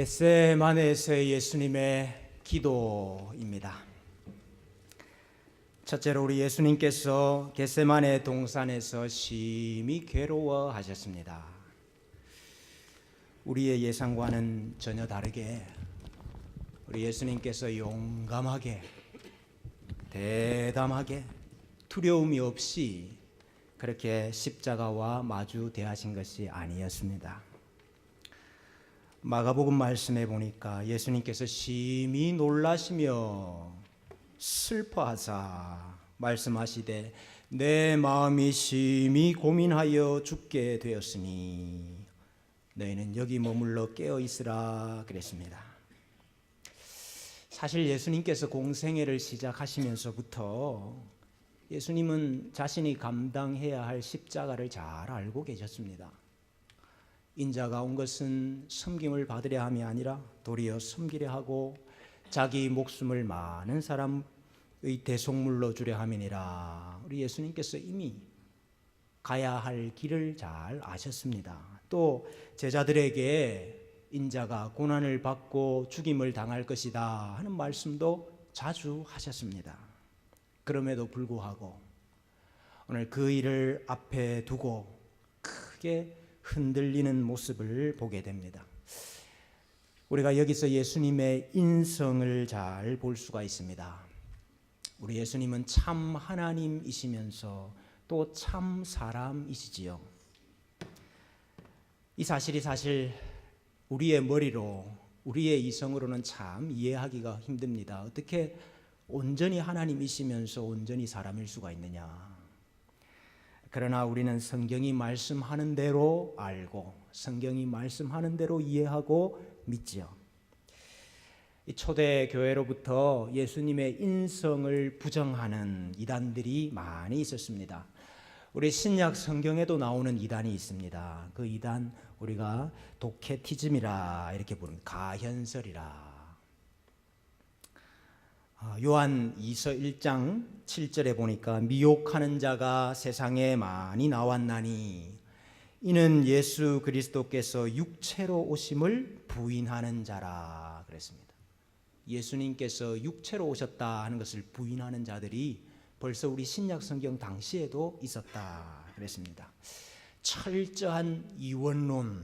겟세마네에서의 예수님의 기도입니다. 첫째로 우리 예수님께서 겟세마네 동산에서 심히 괴로워하셨습니다. 우리의 예상과는 전혀 다르게 우리 예수님께서 용감하게, 대담하게, 두려움이 없이 그렇게 십자가와 마주 대하신 것이 아니었습니다. 마가복음 말씀에 보니까 예수님께서 심히 놀라시며 슬퍼하사 말씀하시되 내 마음이 심히 고민하여 죽게 되었으니 너희는 여기 머물러 깨어 있으라 그랬습니다. 사실 예수님께서 공생애를 시작하시면서부터 예수님은 자신이 감당해야 할 십자가를 잘 알고 계셨습니다. 인자가 온 것은 섬김을 받으려 함이 아니라 도리어 섬기려 하고 자기 목숨을 많은 사람의 대속물로 주려 함이니라. 우리 예수님께서 이미 가야 할 길을 잘 아셨습니다. 또 제자들에게 인자가 고난을 받고 죽임을 당할 것이다 하는 말씀도 자주 하셨습니다. 그럼에도 불구하고 오늘 그 일을 앞에 두고 크게 흔들리는 모습을 보게 됩니다. 우리가 여기서 예수님의 인성을 잘 볼 수가 있습니다. 우리 예수님은 참 하나님이시면서 또 참 사람이시지요. 이 사실이 사실 우리의 머리로, 우리의 이성으로는 참 이해하기가 힘듭니다. 어떻게 온전히 하나님이시면서 온전히 사람일 수가 있느냐. 그러나 우리는 성경이 말씀하는 대로 알고 성경이 말씀하는 대로 이해하고 믿지요. 이 초대 교회로부터 예수님의 인성을 부정하는 이단들이 많이 있었습니다. 우리 신약 성경에도 나오는 이단이 있습니다. 그 이단 우리가 도케티즘이라 이렇게 부릅니다. 가현설이라. 요한 2서 1장 7절에 보니까 미혹하는 자가 세상에 많이 나왔나니 이는 예수 그리스도께서 육체로 오심을 부인하는 자라 그랬습니다. 예수님께서 육체로 오셨다 하는 것을 부인하는 자들이 벌써 우리 신약 성경 당시에도 있었다 그랬습니다. 철저한 이원론,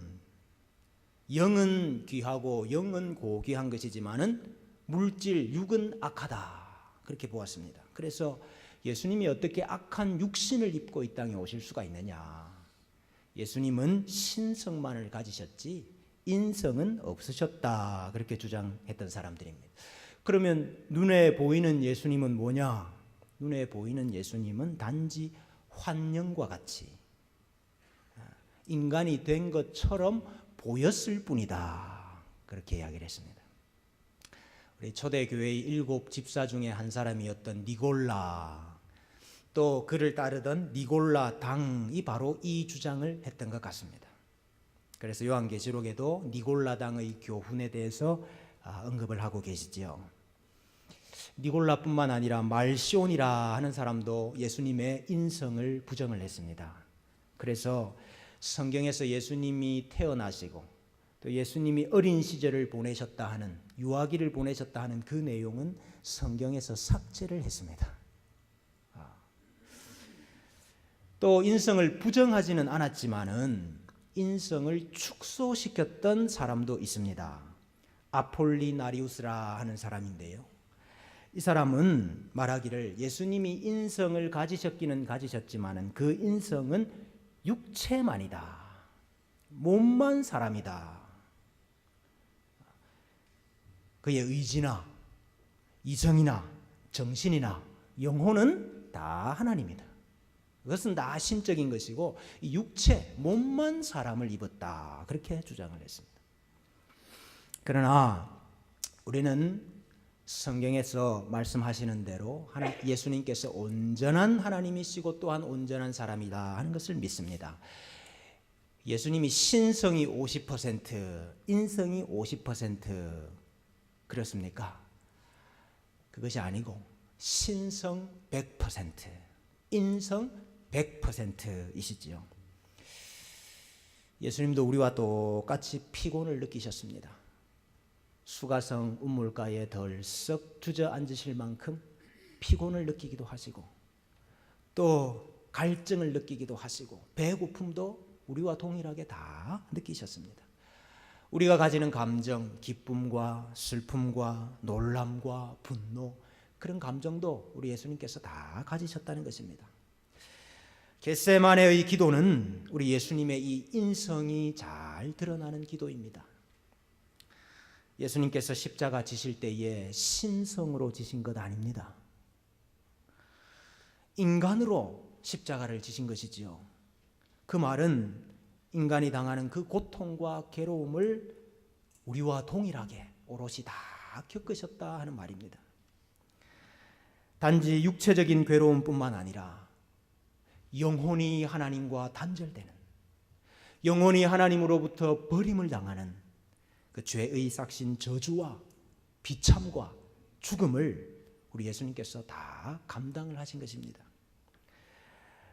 영은 귀하고 영은 고귀한 것이지만은 물질, 육은 악하다 그렇게 보았습니다. 그래서 예수님이 어떻게 악한 육신을 입고 이 땅에 오실 수가 있느냐. 예수님은 신성만을 가지셨지 인성은 없으셨다 그렇게 주장했던 사람들입니다. 그러면 눈에 보이는 예수님은 뭐냐? 눈에 보이는 예수님은 단지 환영과 같이 인간이 된 것처럼 보였을 뿐이다 그렇게 이야기를 했습니다. 우리 초대교회의 7 집사 중에 한 사람이었던 니골라, 또 그를 따르던 니골라 당이 바로 이 주장을 했던 것 같습니다. 그래서 요한계시록에도 니골라 당의 교훈에 대해서 언급을 하고 계시지요. 니골라뿐만 아니라 말시온이라 하는 사람도 예수님의 인성을 부정을 했습니다. 그래서 성경에서 예수님이 태어나시고 또 예수님이 어린 시절을 보내셨다 하는 유아기를 보내셨다 하는 그 내용은 성경에서 삭제를 했습니다. 또 인성을 부정하지는 않았지만은 인성을 축소시켰던 사람도 있습니다. 아폴리나리우스라 하는 사람인데요. 이 사람은 말하기를 예수님이 인성을 가지셨기는 가지셨지만은 그 인성은 육체만이다. 몸만 사람이다. 그의 의지나 이성이나 정신이나 영혼은 다 하나님이다. 그것은 다 신적인 것이고 이 육체, 몸만 사람을 입었다. 그렇게 주장을 했습니다. 그러나 우리는 성경에서 말씀하시는 대로 예수님께서 온전한 하나님이시고 또한 온전한 사람이다 하는 것을 믿습니다. 예수님이 신성이 50%, 인성이 50% 그렇습니까? 그것이 아니고 신성 100%, 인성 100%이시지요. 예수님도 우리와 똑같이 피곤을 느끼셨습니다. 수가성 우물가에 덜썩 주저앉으실 만큼 피곤을 느끼기도 하시고 또 갈증을 느끼기도 하시고 배고픔도 우리와 동일하게 다 느끼셨습니다. 우리가 가지는 감정, 기쁨과 슬픔과 놀람과 분노, 그런 감정도 우리 예수님께서 다 가지셨다는 것입니다. 겟세마네의 기도는 우리 예수님의 이 인성이 잘 드러나는 기도입니다. 예수님께서 십자가 지실 때에 신성으로 지신 것 아닙니다. 인간으로 십자가를 지신 것이지요. 그 말은 인간이 당하는 그 고통과 괴로움을 우리와 동일하게 오롯이 다 겪으셨다 하는 말입니다. 단지 육체적인 괴로움뿐만 아니라 영혼이 하나님과 단절되는, 영혼이 하나님으로부터 버림을 당하는 그 죄의 삭신 저주와 비참과 죽음을 우리 예수님께서 다 감당을 하신 것입니다.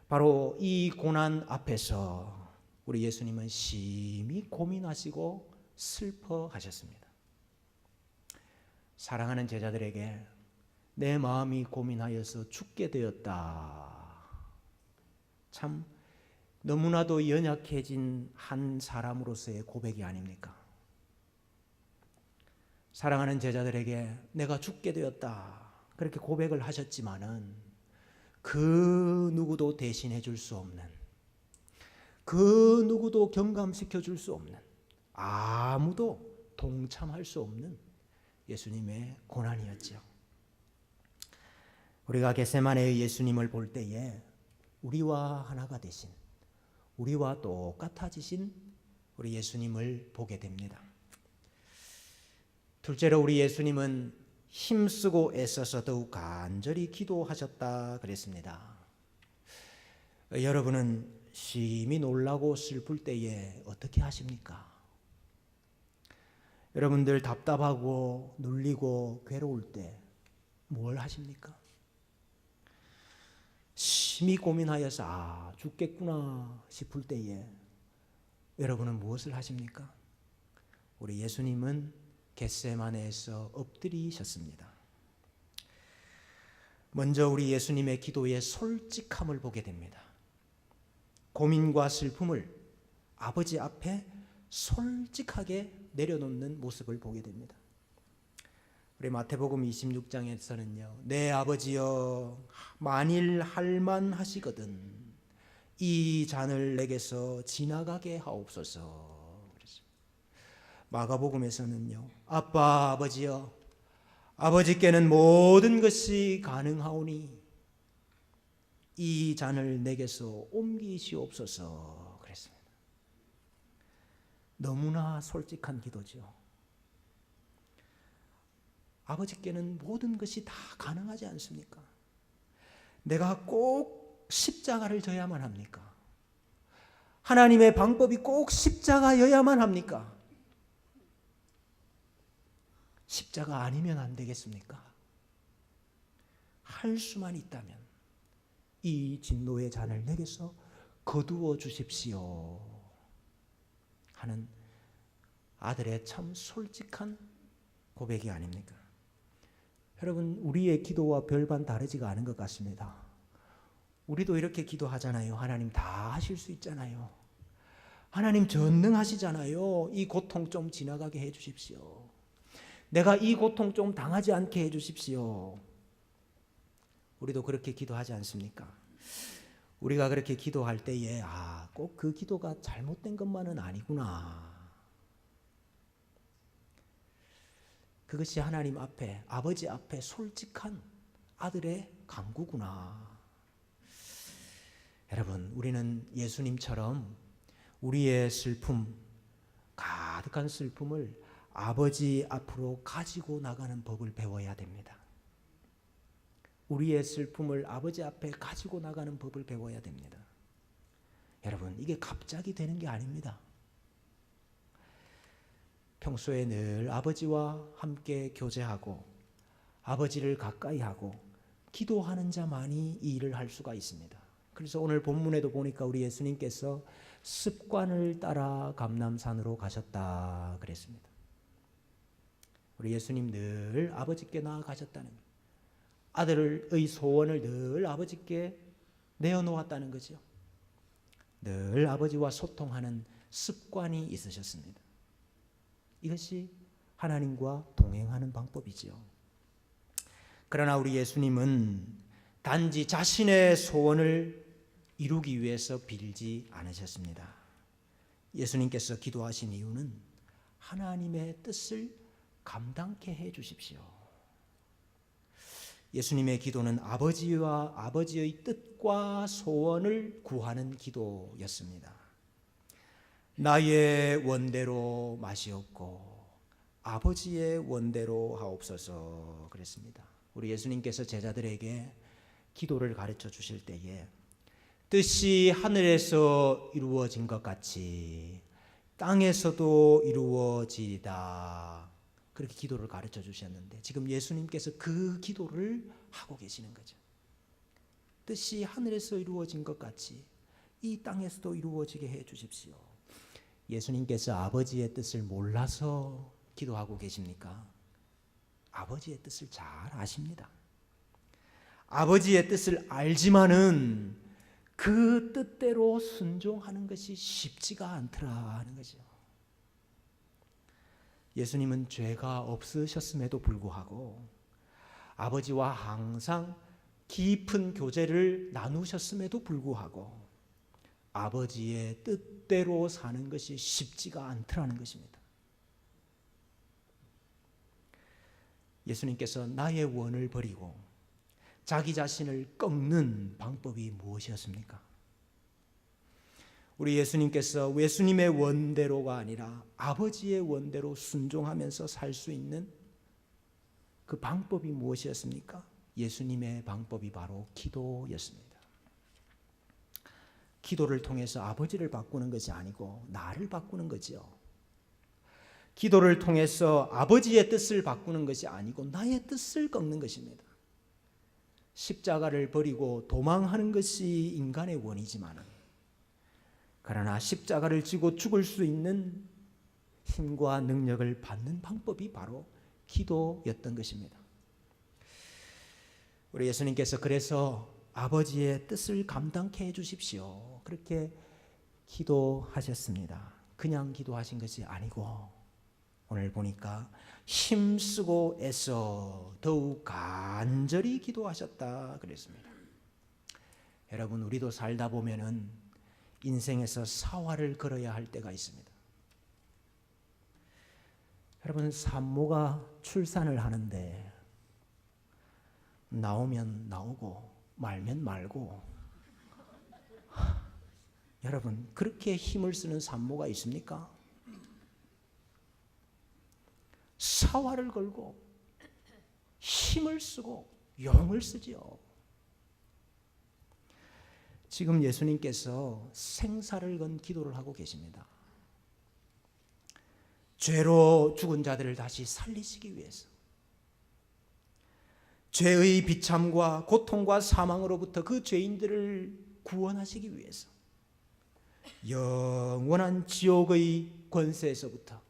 바로 이 고난 앞에서 우리 예수님은 심히 고민하시고 슬퍼하셨습니다. 사랑하는 제자들에게 내 마음이 고민하여서 죽게 되었다. 참 너무나도 연약해진 한 사람으로서의 고백이 아닙니까? 사랑하는 제자들에게 내가 죽게 되었다. 그렇게 고백을 하셨지만은 그 누구도 대신해 줄 수 없는, 그 누구도 경감시켜 줄 수 없는, 아무도 동참할 수 없는 예수님의 고난이었죠. 우리가 겟세마네의 예수님을 볼 때에 우리와 하나가 되신, 우리와 똑같아지신 우리 예수님을 보게 됩니다. 둘째로 우리 예수님은 힘쓰고 애써서 더욱 간절히 기도하셨다 그랬습니다. 여러분은 심히 놀라고 슬플 때에 어떻게 하십니까? 여러분들 답답하고 눌리고 괴로울 때 뭘 하십니까? 심히 고민하여서 죽겠구나 싶을 때에 여러분은 무엇을 하십니까? 우리 예수님은 겟세마네에서 엎드리셨습니다. 먼저 우리 예수님의 기도의 솔직함을 보게 됩니다. 고민과 슬픔을 아버지 앞에 솔직하게 내려놓는 모습을 보게 됩니다. 우리 마태복음 26장에서는요. 내 아버지여 만일 할만하시거든 이 잔을 내게서 지나가게 하옵소서. 마가복음에서는요. 아빠 아버지여 아버지께는 모든 것이 가능하오니 이 잔을 내게서 옮기시옵소서 그랬습니다. 너무나 솔직한 기도죠. 아버지께는 모든 것이 다 가능하지 않습니까? 내가 꼭 십자가를 져야만 합니까? 하나님의 방법이 꼭 십자가여야만 합니까? 십자가 아니면 안 되겠습니까? 할 수만 있다면 이 진노의 잔을 내게서 거두어 주십시오 하는 아들의 참 솔직한 고백이 아닙니까? 여러분, 우리의 기도와 별반 다르지가 않은 것 같습니다. 우리도 이렇게 기도하잖아요. 하나님 다 하실 수 있잖아요. 하나님 전능하시잖아요. 이 고통 좀 지나가게 해 주십시오. 내가 이 고통 좀 당하지 않게 해 주십시오. 우리도 그렇게 기도하지 않습니까? 우리가 그렇게 기도할 때에 꼭 그 기도가 잘못된 것만은 아니구나. 그것이 하나님 앞에, 아버지 앞에 솔직한 아들의 간구구나. 여러분, 우리는 예수님처럼 우리의 슬픔, 가득한 슬픔을 아버지 앞으로 가지고 나가는 법을 배워야 됩니다. 우리의 슬픔을 아버지 앞에 가지고 나가는 법을 배워야 됩니다. 여러분, 이게 갑자기 되는 게 아닙니다. 평소에 늘 아버지와 함께 교제하고 아버지를 가까이 하고 기도하는 자만이 이 일을 할 수가 있습니다. 그래서 오늘 본문에도 보니까 우리 예수님께서 습관을 따라 감람산으로 가셨다 그랬습니다. 우리 예수님 늘 아버지께 나아가셨다는 거예요. 아들의 소원을 늘 아버지께 내어놓았다는 거죠. 늘 아버지와 소통하는 습관이 있으셨습니다. 이것이 하나님과 동행하는 방법이지요. 그러나 우리 예수님은 단지 자신의 소원을 이루기 위해서 빌지 않으셨습니다. 예수님께서 기도하신 이유는 하나님의 뜻을 감당케 해 주십시오. 예수님의 기도는 아버지의 뜻과 소원을 구하는 기도였습니다. 나의 원대로 마시옵고 아버지의 원대로 하옵소서 그랬습니다. 우리 예수님께서 제자들에게 기도를 가르쳐 주실 때에 뜻이 하늘에서 이루어진 것 같이 땅에서도 이루어지리다 그렇게 기도를 가르쳐 주셨는데 지금 예수님께서 그 기도를 하고 계시는 거죠. 뜻이 하늘에서 이루어진 것 같이 이 땅에서도 이루어지게 해 주십시오. 예수님께서 아버지의 뜻을 몰라서 기도하고 계십니까? 아버지의 뜻을 잘 아십니다. 아버지의 뜻을 알지만은 그 뜻대로 순종하는 것이 쉽지가 않더라 하는 거죠. 예수님은 죄가 없으셨음에도 불구하고 아버지와 항상 깊은 교제를 나누셨음에도 불구하고 아버지의 뜻대로 사는 것이 쉽지가 않더라는 것입니다. 예수님께서 나의 원을 버리고 자기 자신을 꺾는 방법이 무엇이었습니까? 우리 예수님께서 예수님의 원대로가 아니라 아버지의 원대로 순종하면서 살 수 있는 그 방법이 무엇이었습니까? 예수님의 방법이 바로 기도였습니다. 기도를 통해서 아버지를 바꾸는 것이 아니고 나를 바꾸는 거죠. 기도를 통해서 아버지의 뜻을 바꾸는 것이 아니고 나의 뜻을 꺾는 것입니다. 십자가를 버리고 도망하는 것이 인간의 원이지만 그러나 십자가를 지고 죽을 수 있는 힘과 능력을 받는 방법이 바로 기도였던 것입니다. 우리 예수님께서 그래서 아버지의 뜻을 감당케 해 주십시오. 그렇게 기도하셨습니다. 그냥 기도하신 것이 아니고 오늘 보니까 힘쓰고 애써 더욱 간절히 기도하셨다 그랬습니다. 여러분 우리도 살다 보면은 인생에서 사활을 걸어야 할 때가 있습니다. 여러분 산모가 출산을 하는데 나오면 나오고 말면 말고 여러분 그렇게 힘을 쓰는 산모가 있습니까? 사활을 걸고 힘을 쓰고 용을 쓰지요. 지금 예수님께서 생사를 건 기도를 하고 계십니다. 죄로 죽은 자들을 다시 살리시기 위해서 죄의 비참과 고통과 사망으로부터 그 죄인들을 구원하시기 위해서 영원한 지옥의 권세에서부터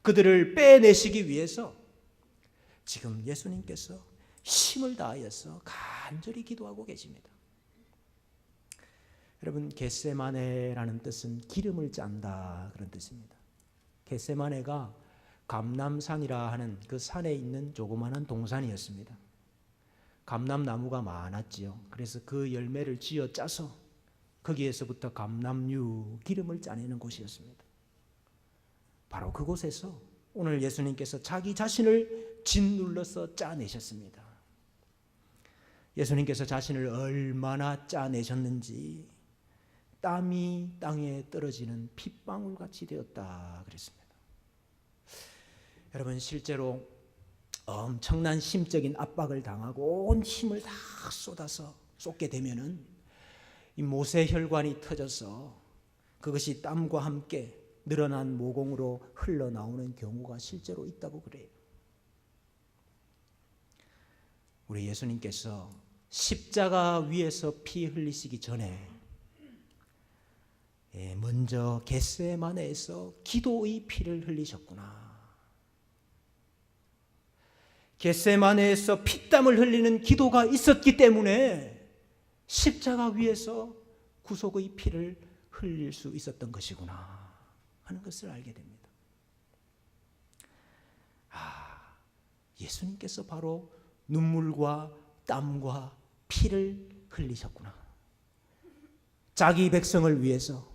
그들을 빼내시기 위해서 지금 예수님께서 힘을 다하여서 간절히 기도하고 계십니다. 여러분 겟세마네라는 뜻은 기름을 짠다 그런 뜻입니다. 겟세마네가 감람산이라 하는 그 산에 있는 조그마한 동산이었습니다. 감람나무가 많았지요. 그래서 그 열매를 쥐어 짜서 거기에서부터 감람유 기름을 짜내는 곳이었습니다. 바로 그곳에서 오늘 예수님께서 자기 자신을 짓눌러서 짜내셨습니다. 예수님께서 자신을 얼마나 짜내셨는지 땀이 땅에 떨어지는 핏방울같이 되었다 그랬습니다. 여러분 실제로 엄청난 심적인 압박을 당하고 온 힘을 다 쏟게 되면은 이 모세혈관이 터져서 그것이 땀과 함께 늘어난 모공으로 흘러나오는 경우가 실제로 있다고 그래요. 우리 예수님께서 십자가 위에서 피 흘리시기 전에 먼저 겟세마네에서 기도의 피를 흘리셨구나. 겟세마네에서 피땀을 흘리는 기도가 있었기 때문에 십자가 위에서 구속의 피를 흘릴 수 있었던 것이구나 하는 것을 알게 됩니다. 예수님께서 바로 눈물과 땀과 피를 흘리셨구나. 자기 백성을 위해서,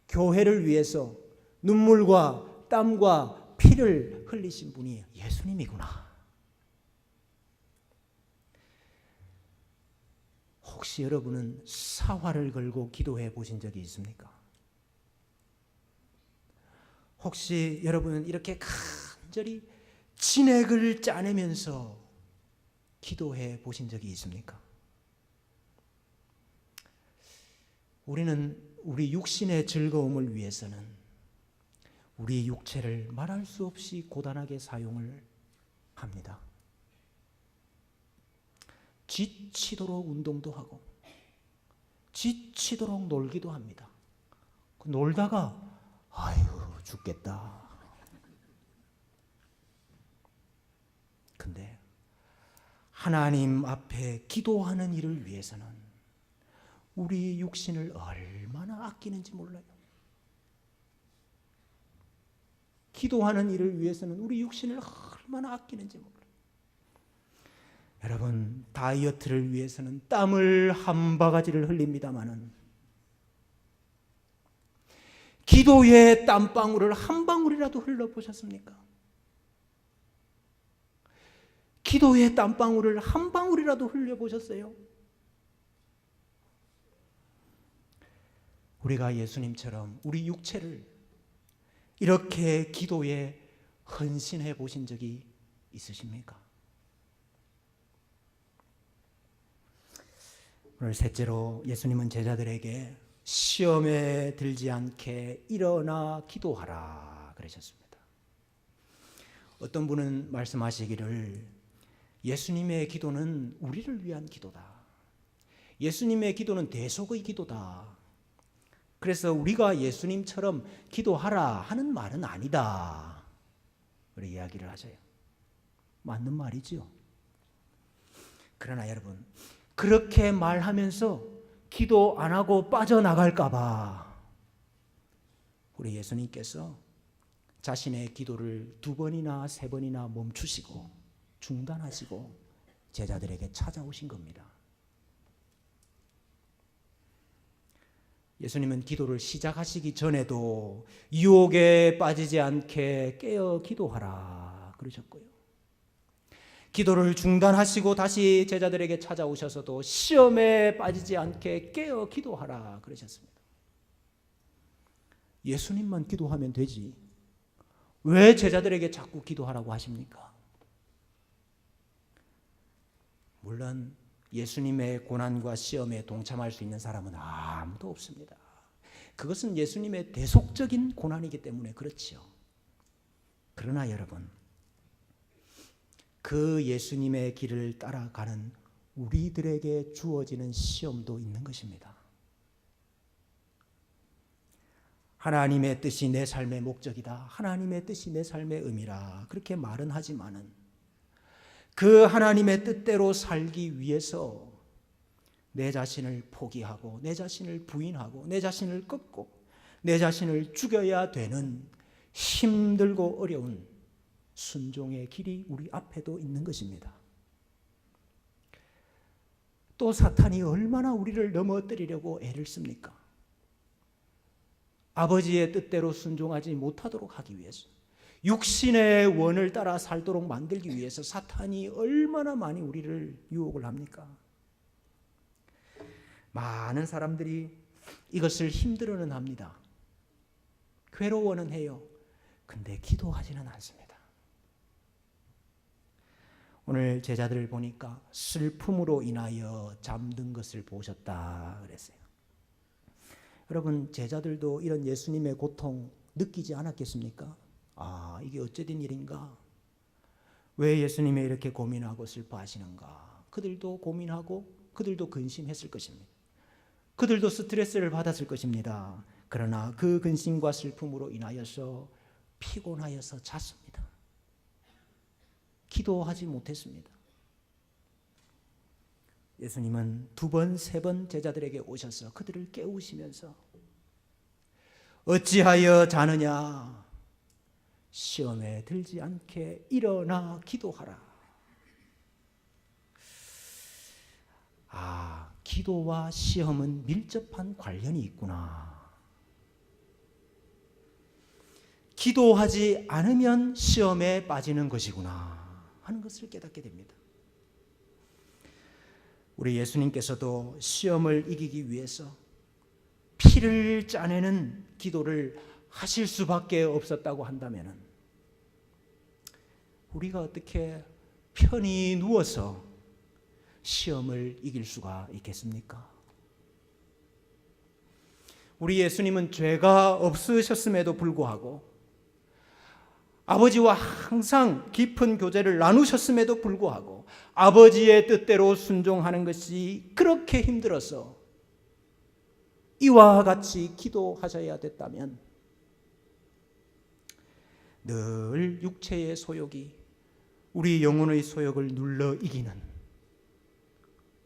교회를 위해서 눈물과 땀과 피를 흘리신 분이 예수님이구나. 혹시 여러분은 사활을 걸고 기도해 보신 적이 있습니까? 혹시 여러분은 이렇게 간절히 진액을 짜내면서 기도해 보신 적이 있습니까? 우리는 우리 육신의 즐거움을 위해서는 우리 육체를 말할 수 없이 고단하게 사용을 합니다. 지치도록 운동도 하고 지치도록 놀기도 합니다. 놀다가 아유 죽겠다. 근데 하나님 앞에 기도하는 일을 위해서는 우리 육신을 얼마나 아끼는지 몰라요. 기도하는 일을 위해서는 우리 육신을 얼마나 아끼는지 몰라요. 여러분, 다이어트를 위해서는 땀을 한 바가지를 흘립니다마는 기도의 땀방울을 한 방울이라도 흘려보셨습니까? 기도의 땀방울을 한 방울이라도 흘려보셨어요? 우리가 예수님처럼 우리 육체를 이렇게 기도에 헌신해 보신 적이 있으십니까? 오늘 셋째로 예수님은 제자들에게 시험에 들지 않게 일어나 기도하라 그러셨습니다. 어떤 분은 말씀하시기를 예수님의 기도는 우리를 위한 기도다. 예수님의 기도는 대속의 기도다. 그래서 우리가 예수님처럼 기도하라 하는 말은 아니다. 그렇게 이야기를 하세요. 맞는 말이지요. 그러나 여러분, 그렇게 말하면서 기도 안 하고 빠져나갈까 봐 우리 예수님께서 자신의 기도를 2번이나 3번이나 멈추시고 중단하시고 제자들에게 찾아오신 겁니다. 예수님은 기도를 시작하시기 전에도 유혹에 빠지지 않게 깨어 기도하라 그러셨고요. 기도를 중단하시고 다시 제자들에게 찾아오셔서도 시험에 빠지지 않게 깨어 기도하라 그러셨습니다. 예수님만 기도하면 되지 왜 제자들에게 자꾸 기도하라고 하십니까? 물론 예수님의 고난과 시험에 동참할 수 있는 사람은 아무도 없습니다. 그것은 예수님의 대속적인 고난이기 때문에 그렇지요. 그러나 여러분, 그 예수님의 길을 따라가는 우리들에게 주어지는 시험도 있는 것입니다. 하나님의 뜻이 내 삶의 목적이다. 하나님의 뜻이 내 삶의 의미라. 그렇게 말은 하지만은 그 하나님의 뜻대로 살기 위해서 내 자신을 포기하고 내 자신을 부인하고 내 자신을 꺾고 내 자신을 죽여야 되는 힘들고 어려운 순종의 길이 우리 앞에도 있는 것입니다. 또 사탄이 얼마나 우리를 넘어뜨리려고 애를 씁니까? 아버지의 뜻대로 순종하지 못하도록 하기 위해서, 육신의 원을 따라 살도록 만들기 위해서 사탄이 얼마나 많이 우리를 유혹을 합니까? 많은 사람들이 이것을 힘들어는 합니다. 괴로워는 해요. 근데 기도하지는 않습니다. 오늘 제자들을 보니까 슬픔으로 인하여 잠든 것을 보셨다 그랬어요. 여러분, 제자들도 이런 예수님의 고통 느끼지 않았겠습니까? 아, 이게 어찌된 일인가? 왜 예수님이 이렇게 고민하고 슬퍼하시는가? 그들도 고민하고 그들도 근심했을 것입니다. 그들도 스트레스를 받았을 것입니다. 그러나 그 근심과 슬픔으로 인하여서 피곤하여서 잤습니다. 기도하지 못했습니다. 예수님은 2번, 3번 제자들에게 오셔서 그들을 깨우시면서 어찌하여 자느냐, 시험에 들지 않게 일어나 기도하라. 기도와 시험은 밀접한 관련이 있구나. 기도하지 않으면 시험에 빠지는 것이구나 하는 것을 깨닫게 됩니다. 우리 예수님께서도 시험을 이기기 위해서 피를 짜내는 기도를 하실 수밖에 없었다고 한다면 우리가 어떻게 편히 누워서 시험을 이길 수가 있겠습니까? 우리 예수님은 죄가 없으셨음에도 불구하고 아버지와 항상 깊은 교제를 나누셨음에도 불구하고 아버지의 뜻대로 순종하는 것이 그렇게 힘들어서 이와 같이 기도하셔야 됐다면 늘 육체의 소욕이 우리 영혼의 소욕을 눌러 이기는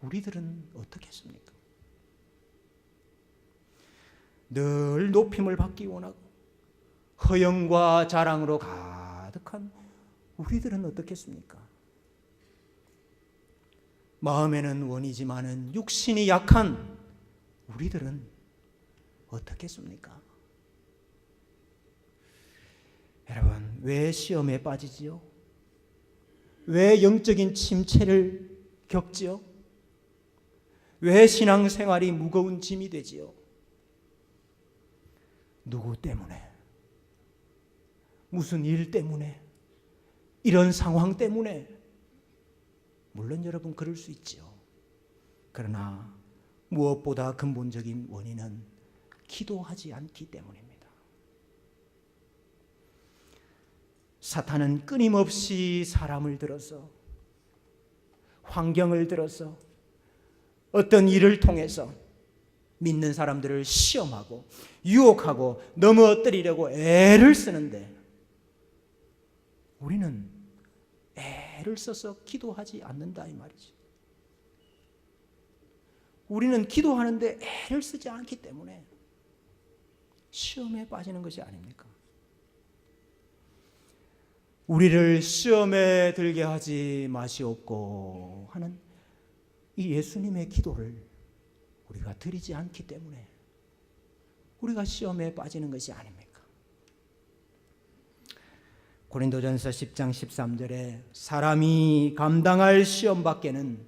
우리들은 어떻겠습니까? 늘 높임을 받기 원하고 허영과 자랑으로 가득한 우리들은 어떻겠습니까? 마음에는 원이지만은 육신이 약한 우리들은 어떻겠습니까? 여러분, 왜 시험에 빠지지요? 왜 영적인 침체를 겪지요? 왜 신앙생활이 무거운 짐이 되지요? 누구 때문에? 무슨 일 때문에? 이런 상황 때문에? 물론 여러분 그럴 수 있지요. 그러나 무엇보다 근본적인 원인은 기도하지 않기 때문입니다. 사탄은 끊임없이 사람을 들어서, 환경을 들어서, 어떤 일을 통해서 믿는 사람들을 시험하고 유혹하고 넘어뜨리려고 애를 쓰는데 우리는 애를 써서 기도하지 않는다 이 말이지. 우리는 기도하는데 애를 쓰지 않기 때문에 시험에 빠지는 것이 아닙니까? 우리를 시험에 들게 하지 마시옵고 하는 이 예수님의 기도를 우리가 드리지 않기 때문에 우리가 시험에 빠지는 것이 아닙니까? 고린도전서 10장 13절에 사람이 감당할 시험 밖에는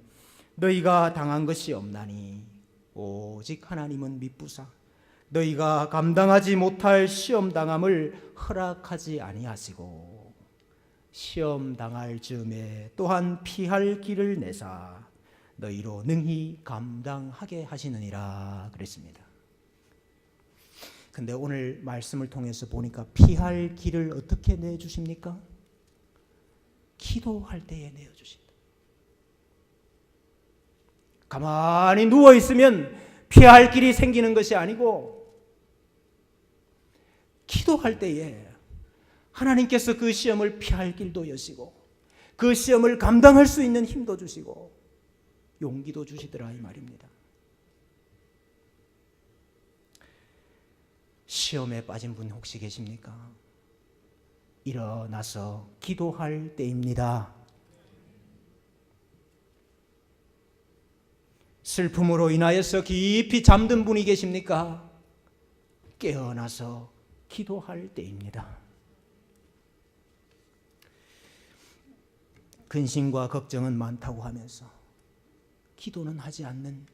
너희가 당한 것이 없나니 오직 하나님은 미쁘사 너희가 감당하지 못할 시험 당함을 허락하지 아니하시고 시험 당할 즈음에 또한 피할 길을 내사 너희로 능히 감당하게 하시느니라 그랬습니다. 근데 오늘 말씀을 통해서 보니까 피할 길을 어떻게 내주십니까? 기도할 때에 내어주신다. 가만히 누워있으면 피할 길이 생기는 것이 아니고 기도할 때에 하나님께서 그 시험을 피할 길도 여시고 그 시험을 감당할 수 있는 힘도 주시고 용기도 주시더라 이 말입니다. 시험에 빠진 분 혹시 계십니까? 일어나서 기도할 때입니다. 슬픔으로 인하여서 깊이 잠든 분이 계십니까? 깨어나서 기도할 때입니다. 근심과 걱정은 많다고 하면서 기도는 하지 않는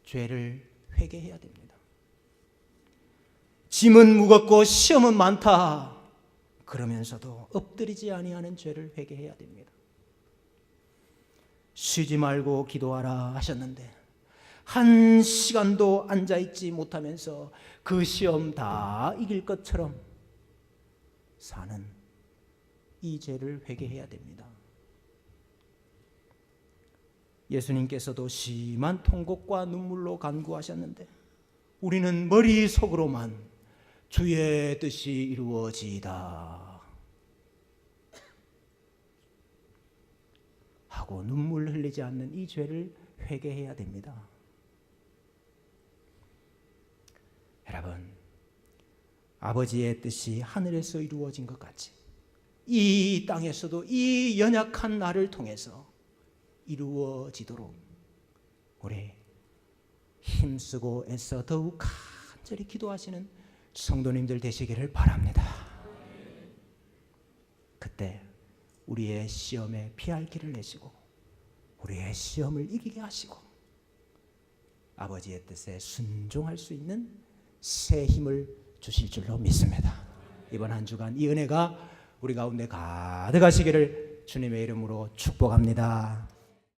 죄를 회개해야 됩니다. 짐은 무겁고 시험은 많다 그러면서도 엎드리지 아니하는 죄를 회개해야 됩니다. 쉬지 말고 기도하라 하셨는데 한 시간도 앉아있지 못하면서 그 시험 다 이길 것처럼 사는 이 죄를 회개해야 됩니다. 예수님께서도 심한 통곡과 눈물로 간구하셨는데 우리는 머릿속으로만 주의 뜻이 이루어지이다. 하고 눈물 흘리지 않는 이 죄를 회개해야 됩니다. 여러분, 아버지의 뜻이 하늘에서 이루어진 것 같이 이 땅에서도 이 연약한 나를 통해서 이루어지도록 우리 힘쓰고 애써 더욱 간절히 기도하시는 성도님들 되시기를 바랍니다. 그때 우리의 시험에 피할 길을 내시고 우리의 시험을 이기게 하시고 아버지의 뜻에 순종할 수 있는 새 힘을 주실 줄로 믿습니다. 이번 한 주간 이 은혜가 우리 가운데 가득하시기를 주님의 이름으로 축복합니다.